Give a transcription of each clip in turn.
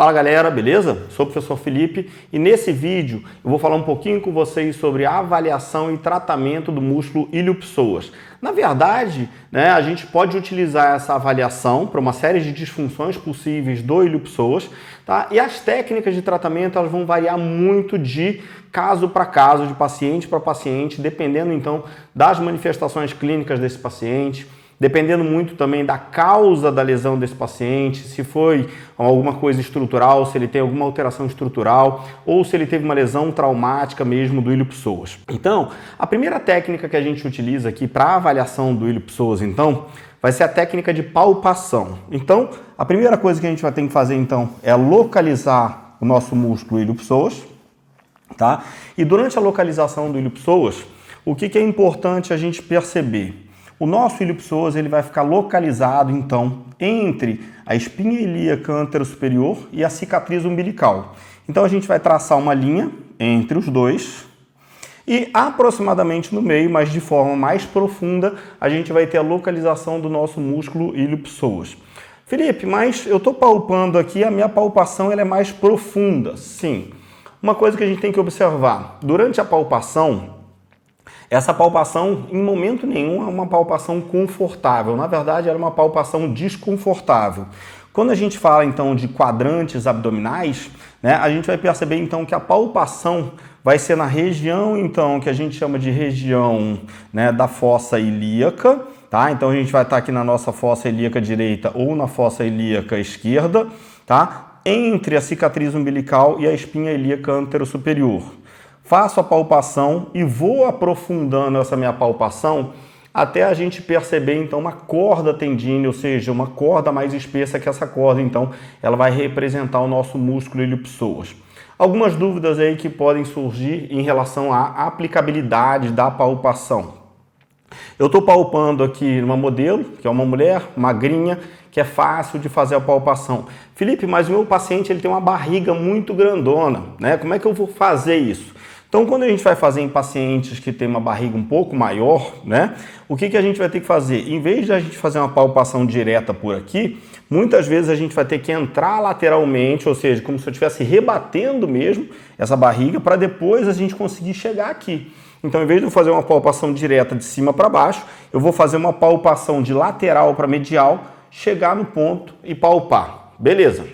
Fala galera, beleza? Sou o professor Felipe e nesse vídeo eu vou falar um pouquinho com vocês sobre a avaliação e tratamento do músculo ilho-psoas. Na verdade, a gente pode utilizar essa avaliação para uma série de disfunções possíveis do ilho-psoas, tá? E as técnicas de tratamento elas vão variar muito de caso para caso, de paciente para paciente, dependendo então das manifestações clínicas desse paciente. Dependendo muito também da causa da lesão desse paciente, se foi alguma coisa estrutural, se ele tem alguma alteração estrutural ou se ele teve uma lesão traumática mesmo do ilho-psoas. Então, a primeira técnica que a gente utiliza aqui para avaliação do ilho-psoas, então, vai ser a técnica de palpação. Então, a primeira coisa que a gente vai ter que fazer, então, é localizar o nosso músculo ilho-psoas, tá? E durante a localização do ilho-psoas, o que é importante a gente perceber? O nosso ilho-psoas ele vai ficar localizado, então, entre a espinha ilíaca anterosuperior e a cicatriz umbilical. Então, a gente vai traçar uma linha entre os dois e aproximadamente no meio, mas de forma mais profunda, a gente vai ter a localização do nosso músculo ilho-psoas. Felipe, mas eu estou palpando aqui, a minha palpação ela é mais profunda. Sim. Uma coisa que a gente tem que observar, durante a palpação, essa palpação, em momento nenhum, é uma palpação confortável. Na verdade, era uma palpação desconfortável. Quando a gente fala, então, de quadrantes abdominais, a gente vai perceber, então, que a palpação vai ser na região, então, que a gente chama de região da fossa ilíaca, tá? Então, a gente vai estar aqui na nossa fossa ilíaca direita ou na fossa ilíaca esquerda, tá? Entre a cicatriz umbilical e a espinha ilíaca anterosuperior. Faço a palpação e vou aprofundando essa minha palpação até a gente perceber, então, uma corda tendínea, ou seja, uma corda mais espessa que essa corda, então, ela vai representar o nosso músculo ilho-psoas. Algumas dúvidas aí que podem surgir em relação à aplicabilidade da palpação. Eu estou palpando aqui uma modelo, que é uma mulher magrinha, que é fácil de fazer a palpação. Felipe, mas o meu paciente ele tem uma barriga muito grandona, Como é que eu vou fazer isso? Então, quando a gente vai fazer em pacientes que têm uma barriga um pouco maior, o que a gente vai ter que fazer? Em vez de a gente fazer uma palpação direta por aqui, muitas vezes a gente vai ter que entrar lateralmente, ou seja, como se eu estivesse rebatendo mesmo essa barriga para depois a gente conseguir chegar aqui. Então, em vez de eu fazer uma palpação direta de cima para baixo, eu vou fazer uma palpação de lateral para medial, chegar no ponto e palpar. Beleza.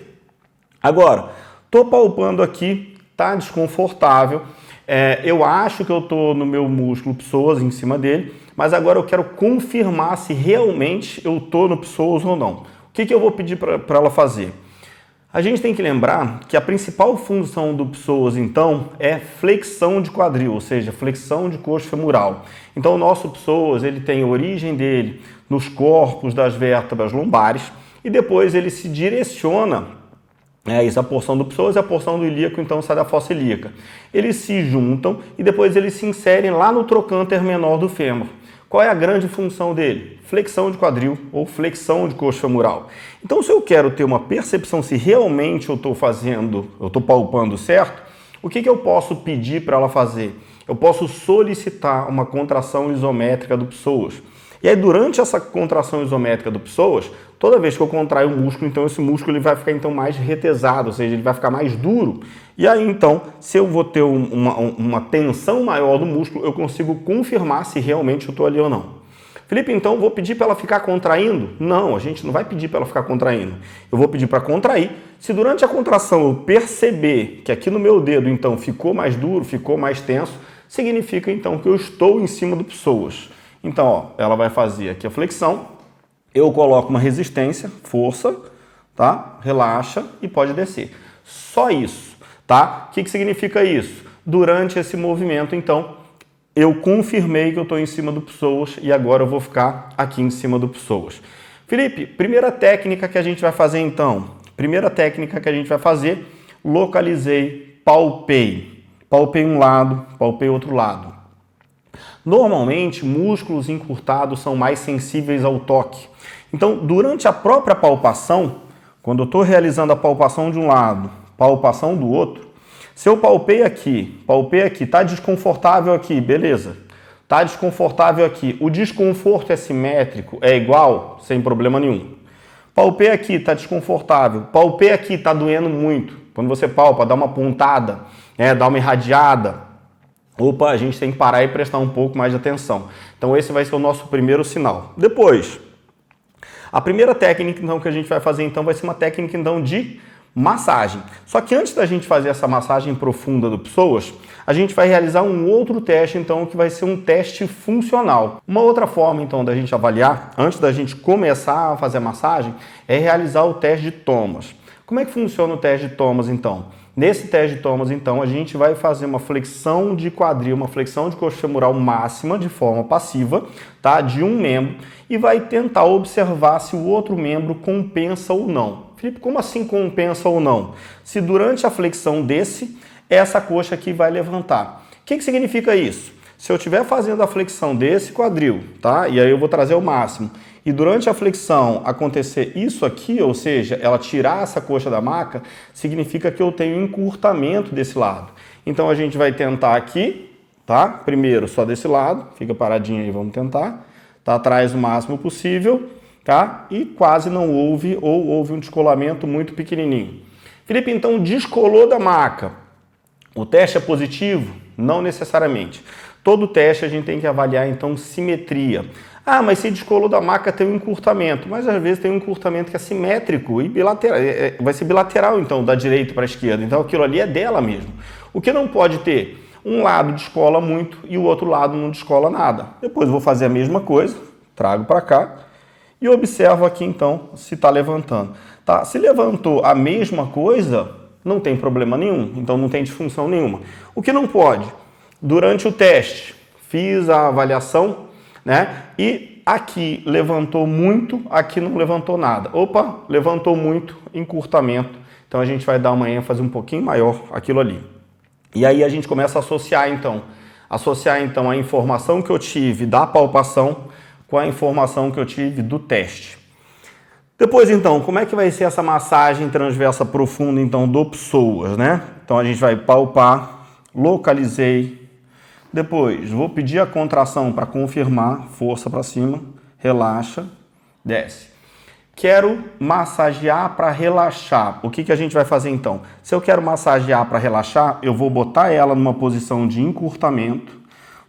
Agora, estou palpando aqui, tá desconfortável. Eu acho que eu estou no meu músculo psoas em cima dele, mas agora eu quero confirmar se realmente eu estou no psoas ou não. O que eu vou pedir para ela fazer? A gente tem que lembrar que a principal função do psoas, então, é flexão de quadril, ou seja, flexão de coxo femoral. Então, o nosso psoas, ele tem a origem dele nos corpos das vértebras lombares e depois ele se direciona. Isso, a porção do psoas e a porção do ilíaco, então, sai da fossa ilíaca. Eles se juntam e depois eles se inserem lá no trocânter menor do fêmur. Qual é a grande função dele? Flexão de quadril ou flexão de coxo femoral. Então, se eu quero ter uma percepção se realmente eu estou palpando certo, o que eu posso pedir para ela fazer? Eu posso solicitar uma contração isométrica do psoas. E aí, durante essa contração isométrica do psoas, toda vez que eu contraio o músculo, então esse músculo ele vai ficar então mais retesado, ou seja, ele vai ficar mais duro. E aí, então, se eu vou ter uma tensão maior do músculo, eu consigo confirmar se realmente eu estou ali ou não. Felipe, então, vou pedir para ela ficar contraindo? Não, a gente não vai pedir para ela ficar contraindo. Eu vou pedir para contrair. Se durante a contração eu perceber que aqui no meu dedo, então, ficou mais duro, ficou mais tenso, significa, então, que eu estou em cima do psoas. Então, ela vai fazer aqui a flexão, eu coloco uma resistência, força, tá? Relaxa e pode descer. Só isso, tá? O que significa isso? Durante esse movimento, então, eu confirmei que eu estou em cima do psoas e agora eu vou ficar aqui em cima do psoas. Felipe, primeira técnica que a gente vai fazer, então. Primeira técnica que a gente vai fazer, localizei, palpei. Palpei um lado, palpei outro lado. Normalmente, músculos encurtados são mais sensíveis ao toque. Então, durante a própria palpação, quando eu estou realizando a palpação de um lado, palpação do outro, se eu palpei aqui, está desconfortável aqui, beleza. Está desconfortável aqui. O desconforto é simétrico, é igual, sem problema nenhum. Palpei aqui, está desconfortável. Palpei aqui, está doendo muito. Quando você palpa, dá uma pontada, né, dá uma irradiada. Opa, a gente tem que parar e prestar um pouco mais de atenção. Então esse vai ser o nosso primeiro sinal. Depois, a primeira técnica então que a gente vai fazer então vai ser uma técnica então de massagem. Só que antes da gente fazer essa massagem profunda do psoas, a gente vai realizar um outro teste então que vai ser um teste funcional. Uma outra forma então da gente avaliar, antes da gente começar a fazer a massagem, é realizar o teste de Thomas. Como é que funciona o teste de Thomas então? Nesse teste de Thomas, então, a gente vai fazer uma flexão de quadril, uma flexão de coxa femoral máxima de forma passiva, tá? De um membro, e vai tentar observar se o outro membro compensa ou não. Felipe, como assim compensa ou não? Se durante a flexão essa coxa aqui vai levantar. O que significa isso? Se eu estiver fazendo a flexão desse quadril, tá? E aí eu vou trazer o máximo, e durante a flexão acontecer isso aqui, ou seja, ela tirar essa coxa da maca, significa que eu tenho encurtamento desse lado. Então a gente vai tentar aqui, tá? Primeiro só desse lado, fica paradinho aí, vamos tentar. Tá atrás o máximo possível, tá? E quase não houve, ou houve um descolamento muito pequenininho. Felipe, então descolou da maca. O teste é positivo? Não necessariamente. Todo teste a gente tem que avaliar, então, simetria. Ah, mas se descolou da maca tem um encurtamento. Mas às vezes tem um encurtamento que é simétrico e bilateral. Vai ser bilateral, então, da direita para a esquerda. Então aquilo ali é dela mesmo. O que não pode ter? Um lado descola muito e o outro lado não descola nada. Depois vou fazer a mesma coisa, trago para cá e observo aqui, então, se está levantando. Tá? Se levantou a mesma coisa, não tem problema nenhum. Então não tem disfunção nenhuma. O que não pode? Durante o teste, fiz a avaliação, né? E aqui levantou muito, aqui não levantou nada. Opa, levantou muito, encurtamento. Então a gente vai dar uma ênfase um pouquinho maior aquilo ali. E aí a gente começa a associar então a informação que eu tive da palpação com a informação que eu tive do teste. Depois então, como é que vai ser essa massagem transversa profunda então do psoas, né? Então a gente vai palpar, localizei. Depois, vou pedir a contração para confirmar, força para cima, relaxa, desce. Quero massagear para relaxar. O que a gente vai fazer então? Se eu quero massagear para relaxar, eu vou botar ela numa posição de encurtamento,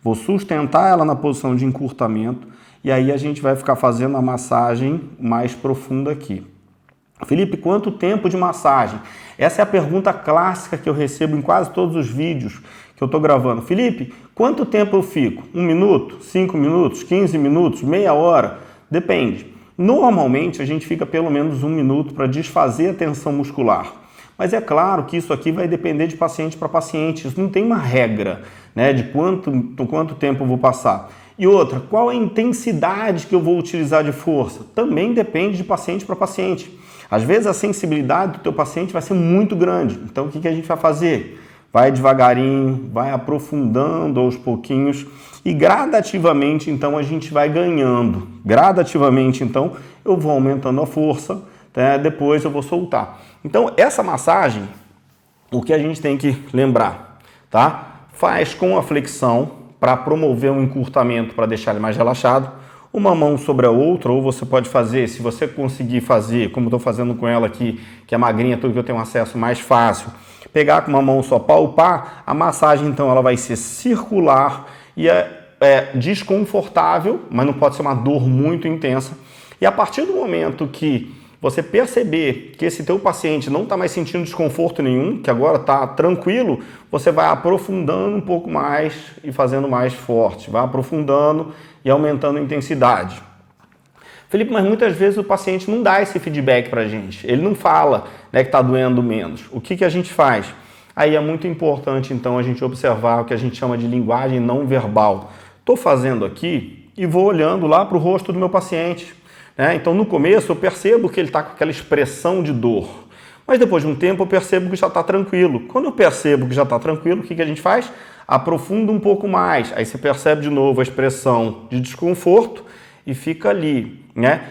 vou sustentar ela na posição de encurtamento e aí a gente vai ficar fazendo a massagem mais profunda aqui. Felipe, quanto tempo de massagem? Essa é a pergunta clássica que eu recebo em quase todos os vídeos que eu estou gravando. Felipe, quanto tempo eu fico? 1 minuto? 5 minutos? 15 minutos? Meia hora? Depende. Normalmente a gente fica pelo menos 1 minuto para desfazer a tensão muscular. Mas é claro que isso aqui vai depender de paciente para paciente. Isso não tem uma regra, né, de quanto tempo eu vou passar. E outra, qual é a intensidade que eu vou utilizar de força? Também depende de paciente para paciente. Às vezes a sensibilidade do teu paciente vai ser muito grande. Então o que a gente vai fazer? Vai devagarinho, vai aprofundando aos pouquinhos e gradativamente então a gente vai ganhando. Gradativamente então eu vou aumentando a força, né? Depois eu vou soltar. Então essa massagem, o que a gente tem que lembrar, tá? Faz com a flexão para promover um encurtamento, para deixar ele mais relaxado. Uma mão sobre a outra, ou você pode fazer, se você conseguir fazer, como estou fazendo com ela aqui, que é magrinha, tudo que eu tenho um acesso mais fácil, pegar com uma mão só, palpar, a massagem então ela vai ser circular e é desconfortável, mas não pode ser uma dor muito intensa. E a partir do momento que você perceber que esse teu paciente não está mais sentindo desconforto nenhum, que agora está tranquilo, você vai aprofundando um pouco mais e fazendo mais forte, vai aprofundando e aumentando a intensidade. Felipe, mas muitas vezes o paciente não dá esse feedback para a gente, ele não fala, né, que está doendo menos. O que a gente faz? Aí é muito importante então a gente observar o que a gente chama de linguagem não verbal. Estou fazendo aqui e vou olhando lá para o rosto do meu paciente. Então, no começo, eu percebo que ele está com aquela expressão de dor. Mas depois de um tempo, eu percebo que já está tranquilo. Quando eu percebo que já está tranquilo, o que a gente faz? Aprofunda um pouco mais. Aí você percebe de novo a expressão de desconforto e fica ali, né?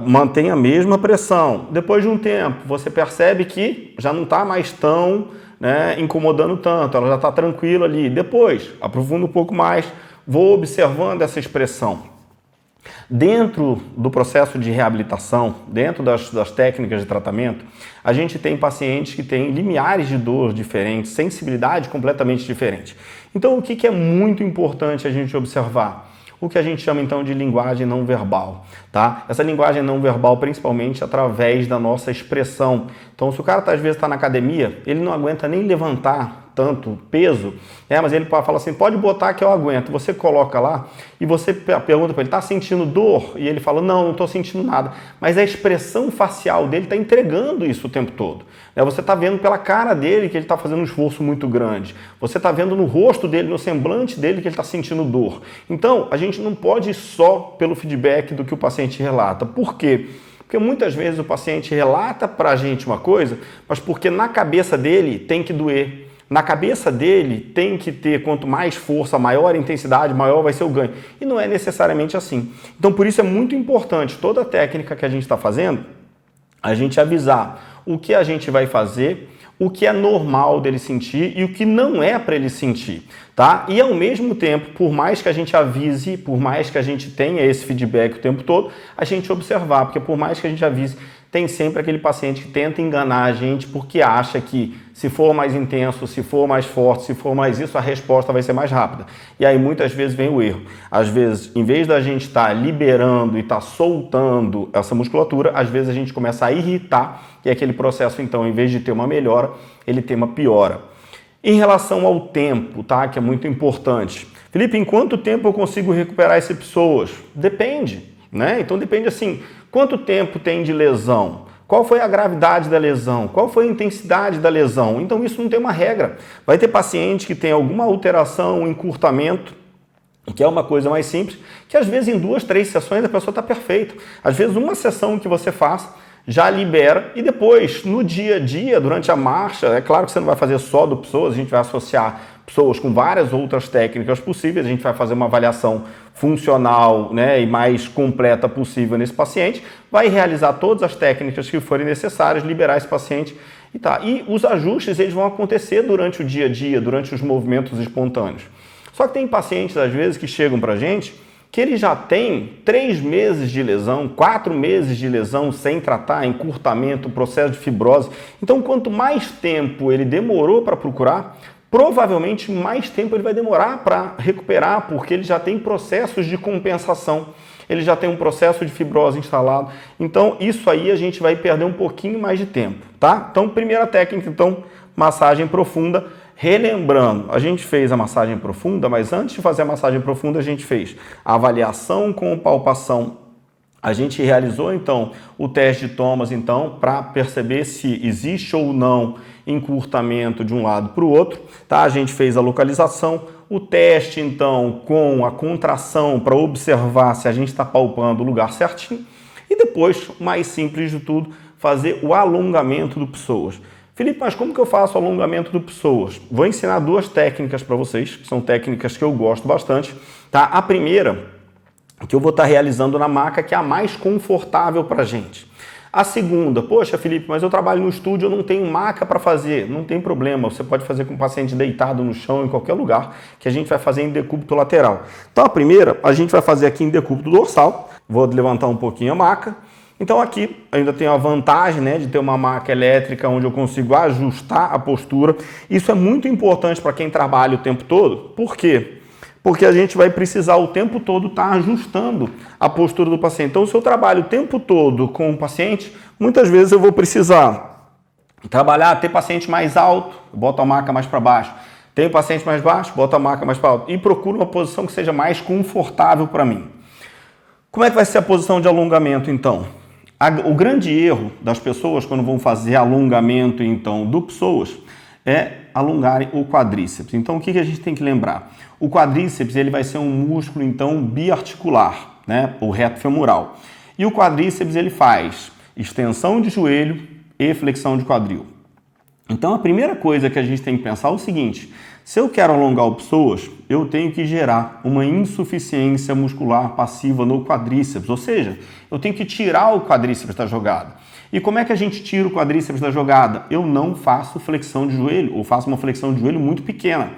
Mantém a mesma pressão. Depois de um tempo, você percebe que já não está mais tão, né, incomodando tanto. Ela já está tranquila ali. Depois, aprofunda um pouco mais. Vou observando essa expressão. Dentro do processo de reabilitação, dentro das técnicas de tratamento, a gente tem pacientes que têm limiares de dor diferentes, sensibilidade completamente diferente. Então, o que é muito importante a gente observar? O que a gente chama então de linguagem não verbal, tá? Essa linguagem não verbal principalmente através da nossa expressão. Então, se o cara às vezes está na academia, ele não aguenta nem levantar tanto peso, mas ele fala assim, pode botar que eu aguento. Você coloca lá e você pergunta para ele, tá sentindo dor? E ele fala, não estou sentindo nada. Mas a expressão facial dele está entregando isso o tempo todo. Você está vendo pela cara dele que ele está fazendo um esforço muito grande. Você está vendo no rosto dele, no semblante dele que ele está sentindo dor. Então, a gente não pode ir só pelo feedback do que o paciente relata. Por quê? Porque muitas vezes o paciente relata para a gente uma coisa, mas porque na cabeça dele tem que doer. Na cabeça dele tem que ter, quanto mais força, maior intensidade, maior vai ser o ganho. E não é necessariamente assim. Então, por isso é muito importante, toda a técnica que a gente está fazendo, a gente avisar o que a gente vai fazer, o que é normal dele sentir e o que não é para ele sentir, tá? E ao mesmo tempo, por mais que a gente avise, por mais que a gente tenha esse feedback o tempo todo, a gente observar, porque por mais que a gente avise, tem sempre aquele paciente que tenta enganar a gente porque acha que se for mais intenso, se for mais forte, se for mais isso, a resposta vai ser mais rápida. E aí muitas vezes vem o erro. Às vezes, em vez da gente estar liberando e estar soltando essa musculatura, às vezes a gente começa a irritar e aquele processo, então, em vez de ter uma melhora, ele tem uma piora. Em relação ao tempo, tá? Que é muito importante. Felipe, em quanto tempo eu consigo recuperar essas pessoas? Depende, né? Então depende assim, quanto tempo tem de lesão? Qual foi a gravidade da lesão? Qual foi a intensidade da lesão? Então isso não tem uma regra. Vai ter paciente que tem alguma alteração, um encurtamento, que é uma coisa mais simples, que às vezes em 2, 3 sessões a pessoa está perfeita. Às vezes uma sessão que você faz já libera e depois, no dia a dia, durante a marcha, é claro que você não vai fazer só do psoas, a gente vai associar pessoas com várias outras técnicas possíveis, a gente vai fazer uma avaliação funcional, né, e mais completa possível nesse paciente, vai realizar todas as técnicas que forem necessárias, liberar esse paciente e tá. E os ajustes eles vão acontecer durante o dia a dia, durante os movimentos espontâneos. Só que tem pacientes, às vezes, que chegam pra gente que ele já tem 3 meses de lesão, 4 meses de lesão sem tratar, encurtamento, processo de fibrose. Então, quanto mais tempo ele demorou para procurar, provavelmente mais tempo ele vai demorar para recuperar, porque ele já tem processos de compensação, ele já tem um processo de fibrose instalado. Então, isso aí a gente vai perder um pouquinho mais de tempo, tá? Então, primeira técnica, então, massagem profunda. Relembrando, a gente fez a massagem profunda, mas antes de fazer a massagem profunda, a gente fez a avaliação com palpação. A gente realizou, então, o teste de Thomas, então, para perceber se existe ou não encurtamento de um lado para o outro. Tá? A gente fez a localização, o teste, então, com a contração para observar se a gente está palpando o lugar certinho. E depois, mais simples de tudo, fazer o alongamento do psoas. Felipe, mas como que eu faço o alongamento do psoas? Vou ensinar 2 técnicas para vocês, que são técnicas que eu gosto bastante. Tá? A primeira, que eu vou estar realizando na maca, que é a mais confortável para a gente. A segunda, poxa Felipe, mas eu trabalho no estúdio, eu não tenho maca para fazer. Não tem problema, você pode fazer com o paciente deitado no chão, em qualquer lugar, que a gente vai fazer em decúbito lateral. Então a primeira, a gente vai fazer aqui em decúbito dorsal. Vou levantar um pouquinho a maca. Então aqui ainda tenho a vantagem, né, de ter uma maca elétrica onde eu consigo ajustar a postura. Isso é muito importante para quem trabalha o tempo todo. Por quê? Porque a gente vai precisar o tempo todo estar ajustando a postura do paciente. Então, se eu trabalho o tempo todo com o paciente, muitas vezes eu vou precisar trabalhar, ter paciente mais alto, boto a maca mais para baixo. Tem paciente mais baixo, boto a maca mais para alto. E procuro uma posição que seja mais confortável para mim. Como é que vai ser a posição de alongamento, então? O grande erro das pessoas quando vão fazer alongamento, então, do psoas é alongarem o quadríceps. Então, o que a gente tem que lembrar? O quadríceps ele vai ser um músculo, então, biarticular, né? O reto femoral. E o quadríceps ele faz extensão de joelho e flexão de quadril. Então, a primeira coisa que a gente tem que pensar é o seguinte: se eu quero alongar o psoas, eu tenho que gerar uma insuficiência muscular passiva no quadríceps, ou seja, eu tenho que tirar o quadríceps da jogada. E como é que a gente tira o quadríceps da jogada? Eu não faço flexão de joelho, ou faço uma flexão de joelho muito pequena.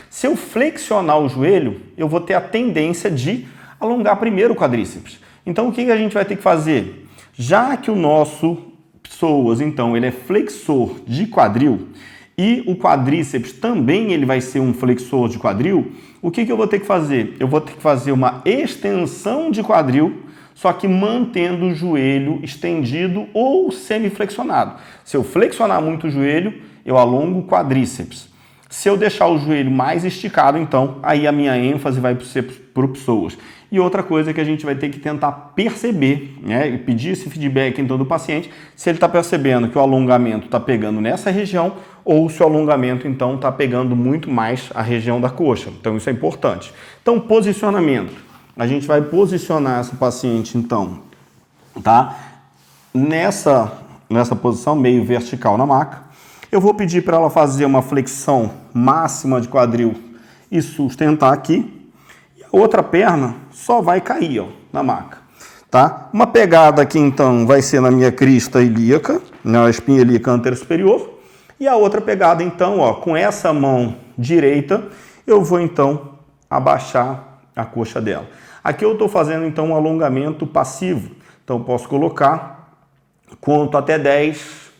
Se eu flexionar o joelho, eu vou ter a tendência de Alongar primeiro o quadríceps. Então, o que a gente vai ter que fazer? Já que o nosso psoas, então, ele é flexor de quadril e o quadríceps também ele vai ser um flexor de quadril, o que eu vou ter que fazer? Eu vou ter que fazer uma extensão de quadril, só que mantendo o joelho estendido ou semiflexionado. Se eu flexionar muito o joelho, eu alongo o quadríceps. Se eu deixar o joelho mais esticado, então, aí a minha ênfase vai ser para o psoas. E outra coisa que a gente vai ter que tentar perceber, né, e pedir esse feedback então do paciente, se ele está percebendo que o alongamento está pegando nessa região ou se o alongamento então está pegando muito mais a região da coxa. Então isso é importante. Então posicionamento, a gente vai posicionar essa paciente então, tá? Nessa posição meio vertical na maca. Eu vou pedir para ela fazer uma flexão máxima de quadril e sustentar aqui. Outra perna só vai cair, ó, na maca, tá? Uma pegada aqui, então, vai ser na minha crista ilíaca, na espinha ilíaca anterior superior. E a outra pegada, então, ó, com essa mão direita, eu vou, então, abaixar a coxa dela. Aqui eu estou fazendo, então, um alongamento passivo. Então, eu posso colocar, conto até 10,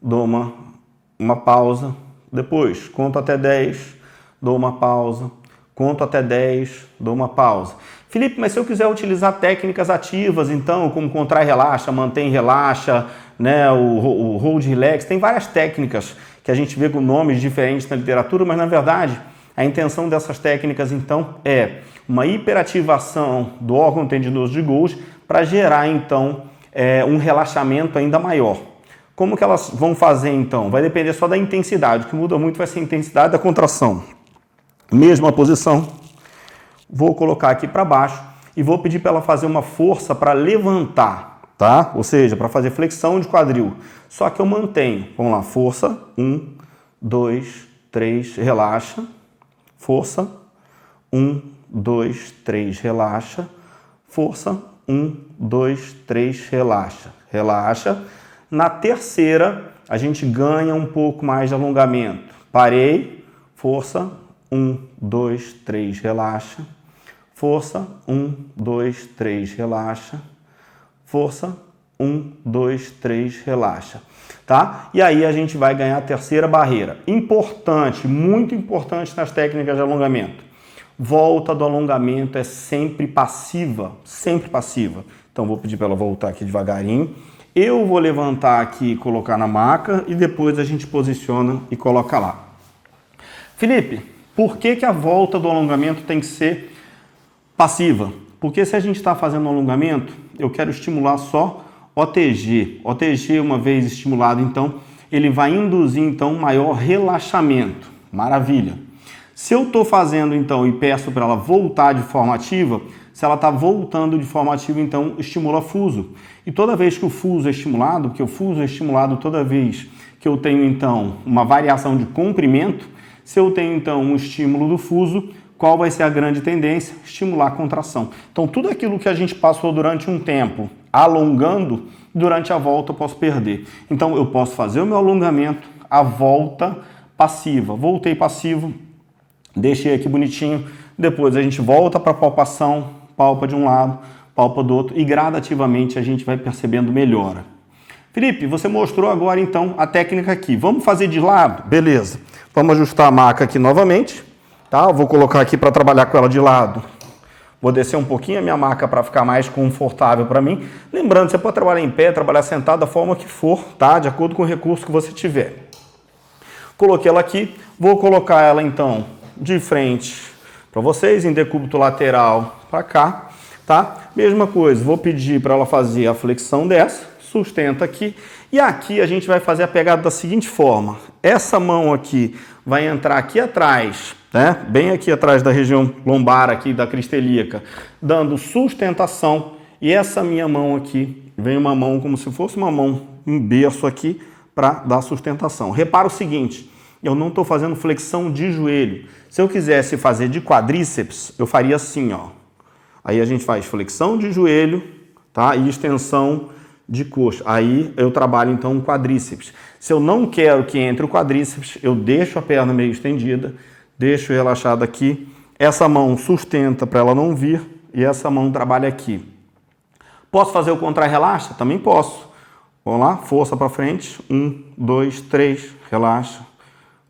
dou uma pausa. Depois, conto até 10, dou uma pausa. Conto até 10, dou uma pausa. Felipe, mas se eu quiser utilizar técnicas ativas, então, como contrai e relaxa, mantém e relaxa, né, o hold relax, tem várias técnicas que a gente vê com nomes diferentes na literatura, mas na verdade a intenção dessas técnicas, então, é uma hiperativação do órgão tendinoso de Golgi para gerar, então, um relaxamento ainda maior. Como que elas vão fazer, então? Vai depender só da intensidade. O que muda muito vai ser a intensidade da contração. Mesma posição, vou colocar aqui para baixo e vou pedir para ela fazer uma força para levantar, tá? Ou seja, para fazer flexão de quadril. Só que eu mantenho. Vamos lá, força, 1, 2, 3, relaxa. Força, 1, 2, 3, relaxa. Força, 1, 2, 3, relaxa. Relaxa. Na terceira, a gente ganha um pouco mais de alongamento. Parei, força, 1, 2, 3, relaxa. Força, 1, 2, 3, relaxa. Força, 1, 2, 3, relaxa. Tá? E aí a gente vai ganhar a terceira barreira. Importante, muito importante nas técnicas de alongamento. Volta do alongamento é sempre passiva, sempre passiva. Então vou pedir para ela voltar aqui devagarinho. Eu vou levantar aqui e colocar na maca e depois a gente posiciona e coloca lá. Felipe, por que a volta do alongamento tem que ser passiva? Porque se a gente está fazendo um alongamento, eu quero estimular só OTG. OTG, uma vez estimulado, então, ele vai induzir, então, um maior relaxamento. Maravilha. Se eu estou fazendo, então, e peço para ela voltar de forma ativa, se ela está voltando de forma ativa, então, estimula fuso. E toda vez que o fuso é estimulado, porque o fuso é estimulado toda vez que eu tenho, então, uma variação de comprimento, se eu tenho, então, um estímulo do fuso, qual vai ser a grande tendência? Estimular a contração. Então, tudo aquilo que a gente passou durante um tempo alongando, durante a volta eu posso perder. Então, eu posso fazer o meu alongamento, a volta passiva. Voltei passivo, deixei aqui bonitinho. Depois a gente volta para a palpação, palpa de um lado, palpa do outro e gradativamente a gente vai percebendo melhora. Felipe, você mostrou agora, então, a técnica aqui. Vamos fazer de lado? Beleza. Vamos ajustar a maca aqui novamente, tá? Eu vou colocar aqui para trabalhar com ela de lado. Vou descer um pouquinho a minha maca para ficar mais confortável para mim. Lembrando, você pode trabalhar em pé, trabalhar sentado da forma que for, tá? De acordo com o recurso que você tiver. Coloquei ela aqui. Vou colocar ela, então, de frente para vocês, em decúbito lateral para cá, tá? Mesma coisa, vou pedir para ela fazer a flexão dessa. Sustenta aqui. E aqui a gente vai fazer a pegada da seguinte forma. Essa mão aqui vai entrar aqui atrás, né? Bem aqui atrás da região lombar aqui da crista ilíaca, dando sustentação. E essa minha mão aqui, vem uma mão como se fosse uma mão, um berço aqui, para dar sustentação. Repara o seguinte, eu não estou fazendo flexão de joelho. Se eu quisesse fazer de quadríceps, eu faria assim, ó. Aí a gente faz flexão de joelho, tá? E extensão de coxa. Aí eu trabalho então o quadríceps. Se eu não quero que entre o quadríceps, eu deixo a perna meio estendida, deixo relaxada aqui. Essa mão sustenta para ela não vir. e essa mão trabalha aqui. Posso fazer o contra-relaxa? Também posso. Vamos lá, força para frente, 1, 2, 3, relaxa,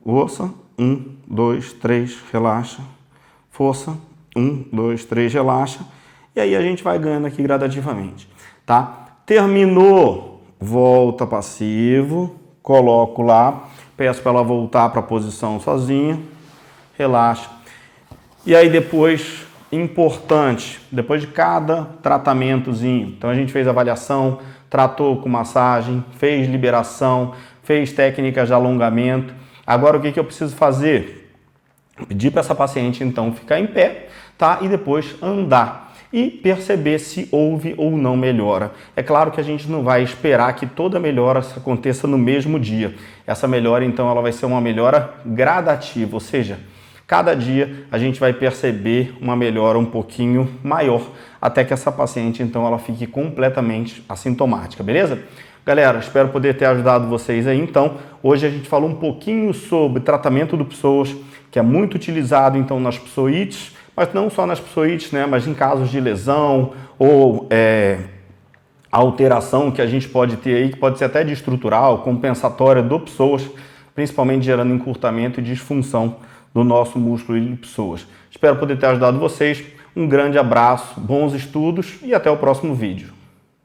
força, 1, 2, 3, relaxa, força, 1, 2, 3, relaxa, e aí a gente vai ganhando aqui gradativamente, tá? Terminou, volta passivo, coloco lá, peço para ela voltar para a posição sozinha, relaxa. E aí depois, importante, depois de cada tratamentozinho, então a gente fez avaliação, tratou com massagem, fez liberação, fez técnicas de alongamento. Agora o que eu preciso fazer? Pedir para essa paciente então ficar em pé, tá? E depois andar e perceber se houve ou não melhora. É claro que a gente não vai esperar que toda melhora aconteça no mesmo dia. Essa melhora então ela vai ser uma melhora gradativa, ou seja, cada dia a gente vai perceber uma melhora um pouquinho maior, até que essa paciente, então, ela fique completamente assintomática, beleza? Galera, espero poder ter ajudado vocês aí. Então, hoje a gente falou um pouquinho sobre tratamento do psoas, que é muito utilizado, então, nas psoites, mas não só nas psoites, né? Mas em casos de lesão ou alteração que a gente pode ter aí, que pode ser até de estrutural, compensatória do psoas, principalmente gerando encurtamento e disfunção do nosso músculo de psoas. Espero poder ter ajudado vocês. Um grande abraço, bons estudos e até o próximo vídeo.